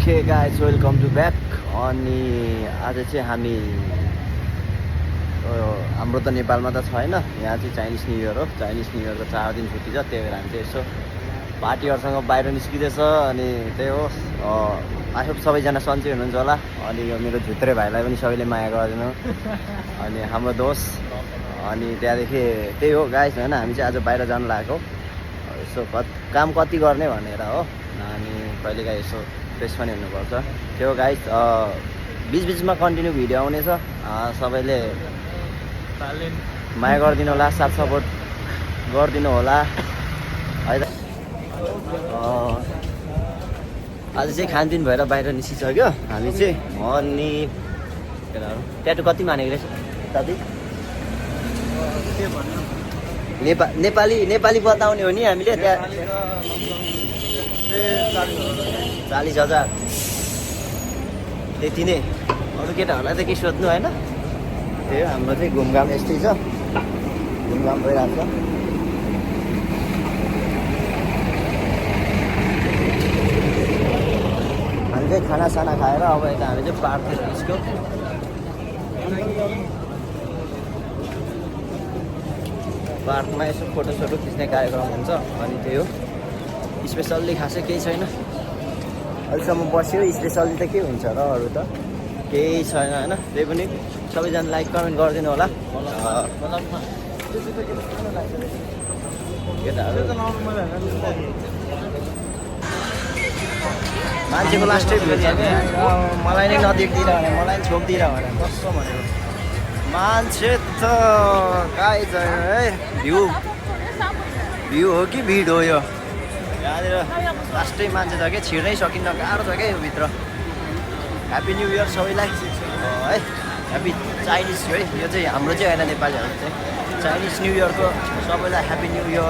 Okay guys welcome to back. अनि आज चाहिँ हामी हाम्रो त नेपालमा त छैन, यहाँ चाहिँ चाइनिज न्यु इयर हो। चाइनिज न्यु इयरको 4 दिन छुट्टी छ, त्यही भएर हामी चाहिँ यसो पार्टीहरूसँग बाहिर निस्किँदैछ। अनि त्यही हो, आई होप सबैजना सन्चै हुनुहुन्छ होला। अनि यो मेरो झुत्रे भाइलाई पनि सबैले माया गरिदिनु, अनि हाम्रो दोस्त। अनि त्यहाँदेखि त्यही हो गाइज, होइन हामी चाहिँ आज बाहिर जानु लागेको यसो काम कति गर्ने भनेर हो। अनि कहिलेकाहीँ यसो फ्रेस पनि हुनुपर्छ, त्यो गाइज। बिचबिचमा कन्टिन्यू भिडियो आउनेछ, सबैले माया गरिदिनु होला, साथ सपोर्ट गरिदिनु होला है त। आज चाहिँ खानपिन भएर बाहिर निस्किसक्यो हामी चाहिँ। अनि ट्याटु कति मानेको रहेछ दाजु? नेपाली बताउने हो नि हामीले। त्यहाँ 40,000 त्यति नै। अरू केटाहरूलाई त के सोध्नु होइन। त्यही हो, हाम्रो चाहिँ घुमघाम यस्तै छ, घुमघाम भइरहेको छ। हामी चाहिँ खानासाना खाएर अब यता हामी चाहिँ पार्कतिर निस्क्यौँ। पार्कमा यसो फोटोसोटो खिच्ने कार्यक्रम हुन्छ। अनि त्यही हो, स्पेसल्ली खासै केही छैन अहिलेसम्म बस्यो। स्पेसल्ली त के हुन्छ र, अरू त केही छैन होइन। त्यही पनि सबैजना लाइक कमेन्ट गरिदिनु होला। मान्छेको लास्टै भिड छ क्या, मलाई नै नदेख्दिनँ भने, मलाई नि छोप्दिनँ भने कस्तो भनेको। मान्छे त गाइज है, भ्यू हो कि भिड हो यो? यहाँनिर लास्टै मान्छे छ क्या, छिर्नै सकिन्न, गाह्रो छ क्या यो भित्र। ह्याप्पी न्यु इयर सबैलाई है। ह्याप्पी चाइनिज है यो चाहिँ, हाम्रो चाहिँ होइन, नेपालीहरू चाहिँ चाइनिज न्यु इयरको सबैलाई ह्याप्पी न्यु इयर।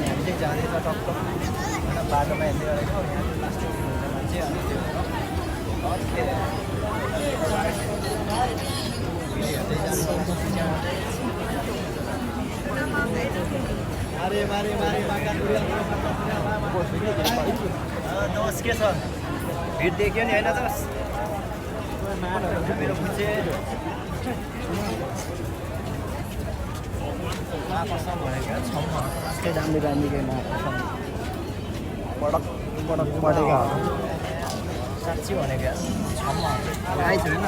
हामी चाहिँ जाँदैछ टक्क होइन, बाटोमा हेर्दै गरेको मान्छे। दोस्त के छ? भिड देख्यो नि होइन दोस्त? मेरो बुझे महाप्रसाद भनेको छम्म यस्तै दामी दामीको महाप्रसाद पटक पटक पढेको साँच्ची भनेको छम्म आइछ होइन।